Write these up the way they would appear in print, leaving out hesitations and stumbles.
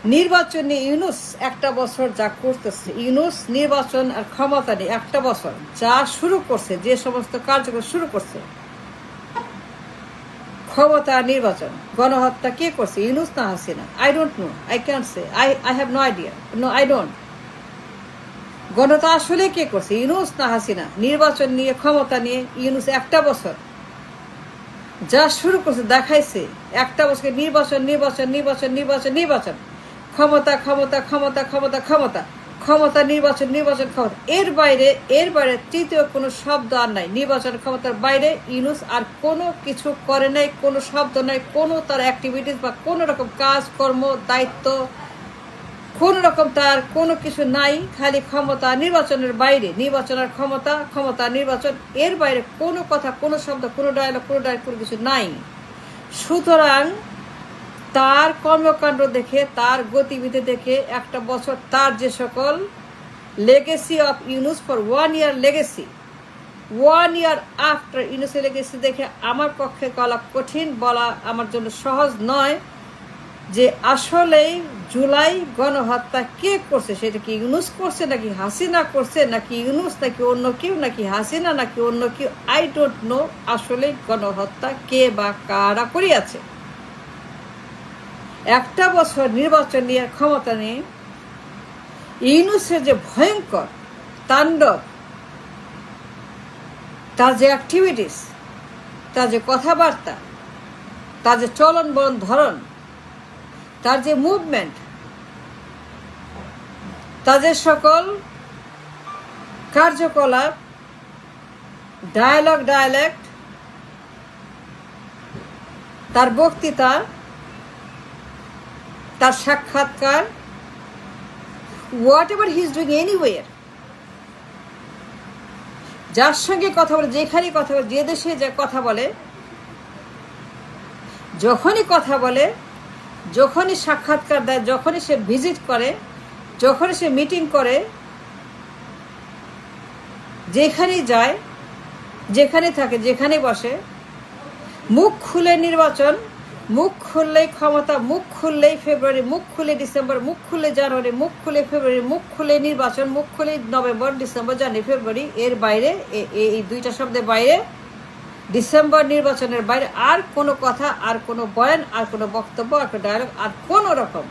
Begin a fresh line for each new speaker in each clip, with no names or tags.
নির্বাচন নিয়ে ইউনূস একটা বছর যা করতেছে, ইউনূস নির্বাচন আর ক্ষমতা নিয়ে একটা বছর যা শুরু করছে, যে সমস্ত কার্যক্রম শুরু করছে, ক্ষমতা নির্বাচন, গণহত্যা কে করছে, ইউনূস না Hasina? I don't know, I can't say, I have no idea, no I don't. গণহত্যা আসলে কে করছে, ইউনূস না হাসিনা? নির্বাচন নিয়ে ক্ষমতা নিয়ে ইউনূস একটা বছর যা শুরু করছে, দেখাইছে একটা বছর নির্বাচন নির্বাচন নির্বাচন নির্বাচন নির্বাচন, ক্ষমতা ক্ষমতা ক্ষমতা ক্ষমতা ক্ষমতা ক্ষমতা, নির্বাচন নির্বাচন ক্ষমতা। এর বাইরে তৃতীয় কোনো শব্দ আর নাই। নির্বাচন ক্ষমতার বাইরে ইউনূস আর কোনো কিছু করে নাই, কোনো শব্দ নাই, কোনো তার অ্যাক্টিভিটিস বা কোনো রকম কাজ কর্ম দায়িত্ব, কোন রকম তার কোনো কিছু নাই। খালি ক্ষমতা নির্বাচনের বাইরে, নির্বাচন আর ক্ষমতা, ক্ষমতা নির্বাচন, এর বাইরে কোনো কথা, কোনো শব্দ, কোনো ডায়লগ, কোনো কিছু নাই। সুতরাং তার কর্মকাণ্ড দেখে, তার গতিবিধি দেখে একটা বছর তার যে সকল legacy of Yunus for 1 year legacy, 1 year after ইউনূসের লেগেসি দেখে আমার পক্ষে বলা কঠিন, বলা আমার জন্য সহজ নয় যে আসলেই জুলাই গণহত্যা কে করছে। সেটা কি ইউনূস করছে, নাকি হাসিনা করছে, নাকি ইউনূস, নাকি অন্য কেউ, নাকি হাসিনা, নাকি অন্য কেউ, আই ডোন্ট নো। আসলে গণহত্যা কে বা কারা করিয়াছে। একটা বছর নির্বাচন নিয়ে, ক্ষমতা নিয়ে ইউনূসের যে ভয়ঙ্কর তাণ্ডব, তার যে অ্যাক্টিভিটিস, তার যে কথাবার্তা, তার যে চলন বলন ধরন, তার যে মুভমেন্ট, তাদের সকল কার্যকলাপ, ডায়ালেক্ট, তার বক্তৃতা, তার সাক্ষাৎকার, whatever he is doing anywhere, যার সঙ্গে কথা বলে, যেখানে কথা বলে, যে দেশে যে কথা বলে, যখনই কথা বলে, যখনই সাক্ষাৎকার দেয়, যখনই সে ভিজিট করে, যখনই সে মিটিং করে, যেখানেই যায়, যেখানে থাকে, যেখানে বসে, মুখ খুলে নির্বাচন, মুখ খুললেই ক্ষমতা, মুখ খুললেই ফেব্রুয়ারি, মুখ খুলে ডিসেম্বর, মুখ খুলে জানুয়ারি, মুখ খুলে ফেব্রুয়ারি, মুখ খুলে নির্বাচন, মুখ খুলে নভেম্বর, ডিসেম্বর, জানুয়ারি, ফেব্রুয়ারি। এর বাইরে, এই দুইটা শব্দের বাইরে, ডিসেম্বর নির্বাচনের বাইরে আর কোনো কথা, আর কোনো বয়ান, আর কোনো বক্তব্য, আর কোনো ডায়ালগ, আর কোনো রকম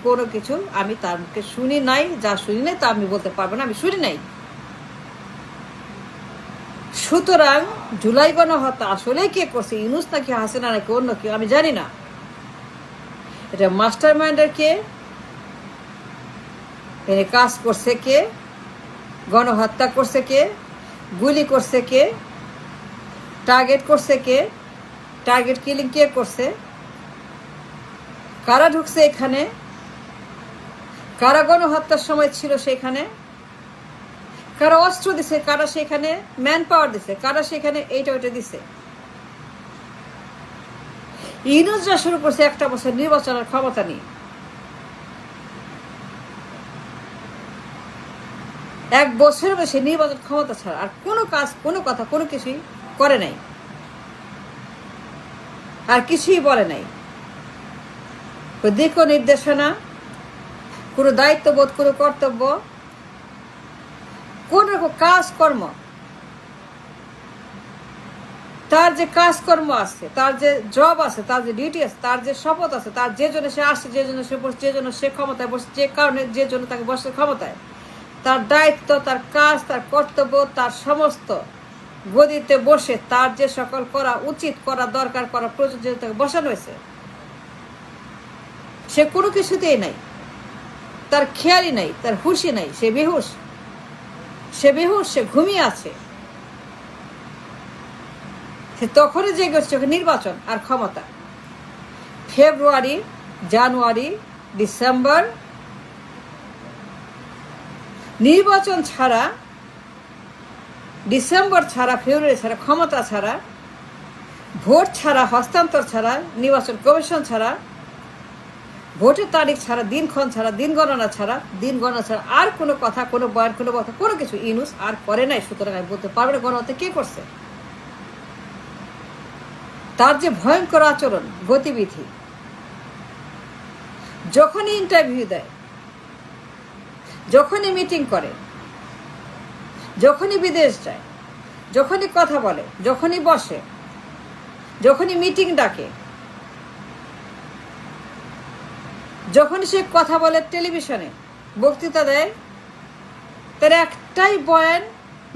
কোনো কিছু আমি তার মুখে শুনি নাই। যা শুনি নাই তা আমি বলতে পারবো না, আমি শুনি নাই। সুতরাং জুলাই গণহত্যা আসলে কে করছে, ইউনূস নাকি হাসিনা নাকি অন্য কেউ, আমি জানি না। এটা মাস্টার মাইন্ডার কে, এনে কাজ করছে কে, গণহত্যা করছে কে, গুলি করছে কে, টার্গেট করছে কে, টার্গেট কিলিং কে করছে, কারা ঢুকছে এখানে, কারা গণহত্যার সময় ছিল সেখানে, কারা অস্ত্র দিছে, কারা সেখানে ম্যান পাওয়ার দিছে, কারা সেখানে এইটা ওইটা দিছে। ইউনূস যা শুরু করছে একটা বছর নির্বাচনের ক্ষমতা নিয়ে, এক বছরের বেশি নির্বাচন ক্ষমতা ছাড়া আর কোনো কাজ, কোনো কথা, কোনো কিছুই করে নাই, আর কিছুই বলে নাই। দিক নির্দেশনা, কোনো দায়িত্ববোধ, কোনো কর্তব্য, কোন রকম কাজকর্ম, তার যে কাজকর্ম আছে, তার যে জব আছে, তার যে ডিউটি আছে, তার যে শপথ আছে, তার যে জন্য সে আসছে, যে জন্য সে বসে, যে জন্য সে ক্ষমতায় বসে, যে কারণে, যে জন্য তাকে বসে ক্ষমতায়, তার দায়িত্ব, তার কাজ, তার কর্তব্য, তার সমস্ত গদিতে বসে তার যে সকল করা উচিত, করা দরকার, করা প্রয়োজন, যে তাকে বসানো হয়েছে, সে কোনো কিছুতেই নাই, তার খেয়ালই নাই, তার হুঁশই নাই, সে বেহুশ, সে ঘুমিয়ে আছে। সে তখনই জেগে উঠছে নির্বাচন আর ক্ষমতা। ফেব্রুয়ারি, জানুয়ারি, ডিসেম্বর, নির্বাচন ছাড়া, ডিসেম্বর ছাড়া, ফেব্রুয়ারি ছাড়া, ক্ষমতা ছাড়া, ভোট ছাড়া, হস্তান্তর ছাড়া, নির্বাচন কমিশন ছাড়া, ভোটের তারিখ ছাড়া, দিনক্ষণ ছাড়া, দিন গণনা ছাড়া, আর কোনো কথা, কোনো বয়ান, কোনো কথা, কোনো কিছু ইউনূস আর করে নাই। সুতরাং আমি বলতে পারবো না গণহত্যা কে করছে। তার যে ভয়ঙ্কর আচরণ, গতিবিধি, যখনই ইন্টারভিউ দেয়, যখনই মিটিং করে, যখনই বিদেশ যায়, যখনই কথা বলে, যখনই বসে, যখনই মিটিং ডাকে, যখনই সে কথা বলে, টেলিভিশনে বক্তৃতা দেয়, তার একটাই বয়ান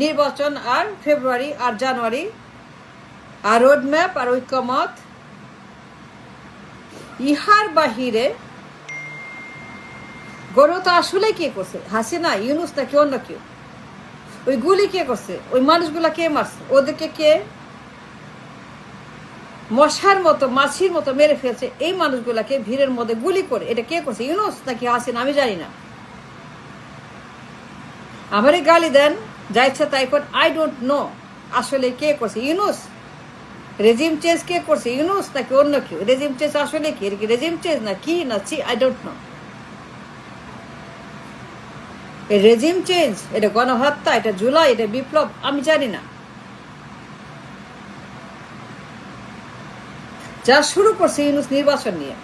নির্বাচন আর ফেব্রুয়ারি আর জানুয়ারি আর রোডম্যাপ আর ঐক্যমত। ইহার বাহিরে গণহত্যা আসলে কে করছে? হাসিনা, ইউনূস নাকি অন্য কেউ? ওই গুলি কে করছে? ওই মানুষগুলা কে মারছে? ওদেরকে কে মশার মতো মাছির মতো মেরে ফেলছে? এই মানুষগুলাকে ভিড়ের মধ্যে গুলি করে এটা কে করছে? ইউনূস নাকি হাসিনা? আমি জানি না। আমারে গালি দেন, যা ইচ্ছা তাই করেন, আই ডোন্ট নো আসলে কে করছে। ইউনূস? রেজিম চেঞ্জ কে করছে? ইউনূস নাকি অন্য কেউ? রেজিম চেঞ্জ আসলে কি? রেজিম চেঞ্জ না কি না ছি, I don't no. Regime change, এটা গণহত্যা, এটা জুলাই, এটা বিপ্লব, আমি জানি না। যা শুরু করছে ইউনূস নির্বাচন নিয়ে,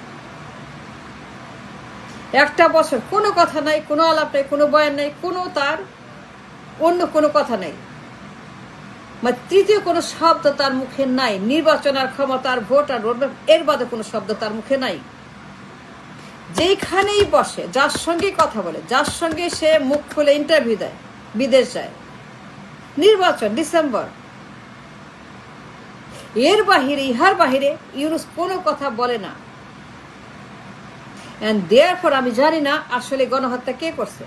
একটা বছর কোনো কথা নাই, কোনো আলাপ নাই, কোনো বয়ান নাই, কোনো তার অন্য কোনো কথা নাই, মানে তৃতীয় কোনো শব্দ তার মুখে নাই। নির্বাচন আর ক্ষমতা আর ভোট আর রোডম্যাপ এর বাদে কোনো শব্দ তার মুখে নাই। যেখানেই বসে, যার সঙ্গে কথা বলে, যার সঙ্গে সে মুখ খুলে ইন্টারভিউ দেয়, বিদেশ যায়, নির্বাচন ডিসেম্বর, এর বাহিরে ইহার বাহিরে ইউনূস কোনো কথা বলে না। এন্ড দেয়ারফর আমি জানি না আসলে গণহত্যা কে করছে।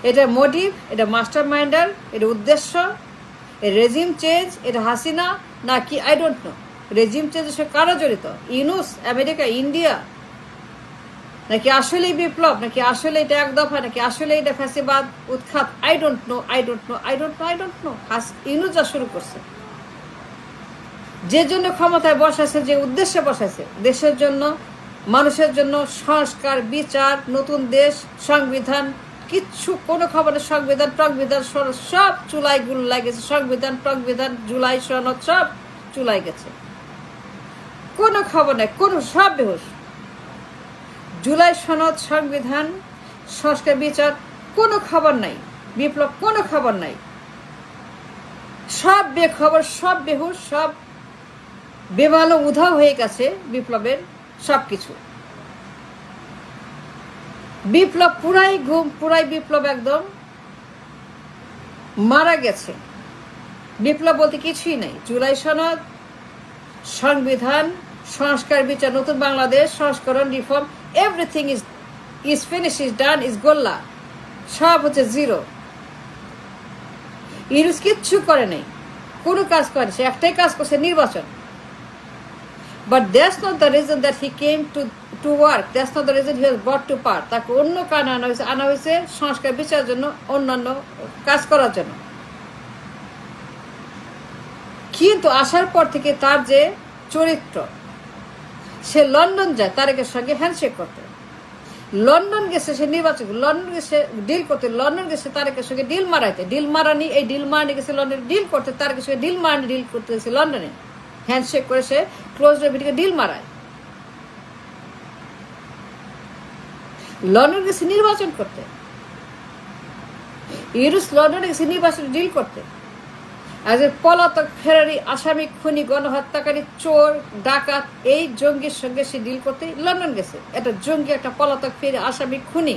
এটা মোটিভ, এটা মাস্টার মাইন্ডার, এটা উদ্দেশ্য, রেজিম চেঞ্জ, এটা হাসিনা নাকি আই ডোন্ট নো। রেজিম চেঞ্জের সঙ্গে কারা জড়িত? ইউনূস, আমেরিকা, ইন্ডিয়া, নাকি আসলেই বিপ্লব, নাকি আসলে এটা এক দফা, নাকি আসলে এটা ফ্যাসিবাদ উৎখাত? I don't know, I don't know, I don't know, I don't no. Yunus যা শুরু করছে, যে জন্য ক্ষমতায় বসাছে, যে উদ্দেশ্যে বসাছে, দেশের জন্য, মানুষের জন্য, সংস্কার, বিচার, নতুন দেশ, সংবিধান, কিচ্ছু কোনো খবরের সংবিধান টংবিধান সব চুলাই গুলাই গেছে। সংবিধান টংবিধান জুলাই সনদ সব চুলাই গেছে, কোনো খবর নাই, কোনো সব বেহুশ। জুলাই সনদ, সংবিধান, সংস্কার, বিচার কোনো খবর নাই। বিপ্লব কোনো খবর নাই, সব বেখবর, সব বেহুশ, সব বেমালো উধাও হয়ে গেছে বিপ্লবের সবকিছু। বিপ্লব পুরাই ঘুম, পুরাই বিপ্লব একদম মারা গেছে। বিপ্লব বলতে কিছুই নাই। জুলাই সনদ, সংবিধান, সংস্কার, বিচার, নতুন বাংলাদেশ, সংস্করণ, reform, everything is finish, is done, is গোল্লা, সব হচ্ছে জিরো। ইউনূস কিচ্ছু করে নাই, কোনো কাজ করে, সে একটাই কাজ করছে, নির্বাচন। But that's not the reason that he came to work. That's not the reason he was brought to power. তাকে অন্য কারণে আনা হয়েছে সংস্কার বিচারের জন্য, অন্যান্য কাজ করার জন্য। কিন্তু আসার পর থেকে তার যে চরিত্র, সে লন্ডন যায় তারেকের সঙ্গে হ্যান্ডশেক করতে, লন্ডন গেছে সে নির্বাচন, লন্ডন গেছে ডিল করতে, লন্ডন গেছে তারেকের সঙ্গে ডিল মারাইতে, ডিল মারানি, এই ডিল মারানি গেছে লন্ডনে ডিল করতে, তারেকের সঙ্গে ডিল মারানি ডিল করতে গেছে লন্ডনে, হ্যান্ডশেক করে সে ক্লোজ মিটিংয়ে ডিল মারায়। লন্ডন গেছে নির্বাচন করতে, ইউনূস লন্ডনে গেছে নির্বাচন ডিল করতে। আজ পলাতক, ফেরারি, আসামি, খুনি, গণহত্যাকারী, চোর, ডাকাত, এই জঙ্গির সঙ্গে সে ডিল করতে লন্ডন গেছে। একটা জঙ্গি, একটা পলাতক, ফেরি, আসামি, খুনি,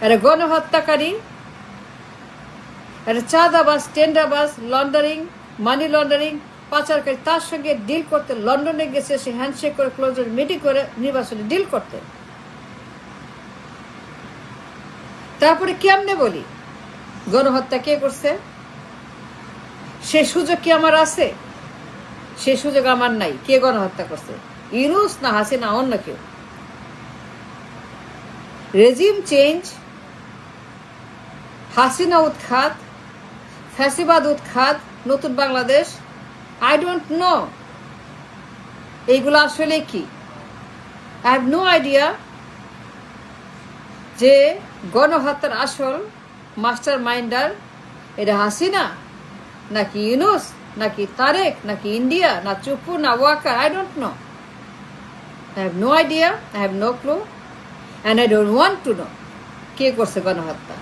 একটা গণহত্যাকারী, একটা চাঁদাবাজ, টেন্ডারবাজ, লন্ডারিং, মানি লন্ডারিং, পাচারকারী, তার সঙ্গে ডিল করতে লন্ডনে গেছে সে হ্যান্ডশেক করে ক্লোজ মিটিং করে নির্বাচনে ডিল করতে। তারপরে কেমনে বলি গণহত্যা কে করছে? সে সুযোগ কি আমার আছে? সে সুযোগ আমার নাই। কে গণহত্যা করছে? ইউনূস না হাসিনা, অন্য কেউ? রেজিম চেঞ্জ, হাসিনা উৎখাত, ফ্যাসিবাদ উৎখাত, নতুন বাংলাদেশ, আই ডোন্ট নো এইগুলো আসলে কি। আই হ্যাভ নো আইডিয়া যে গণহত্যার আসল মাস্টার মাইন্ডার এটা হাসিনা নাকি ইউনূস নাকি তারেক নাকি ইন্ডিয়া না চুপ্পু না Waker, I don't know. I have no idea, I have no clue, and I don't want to know কে করছে গণহত্যা।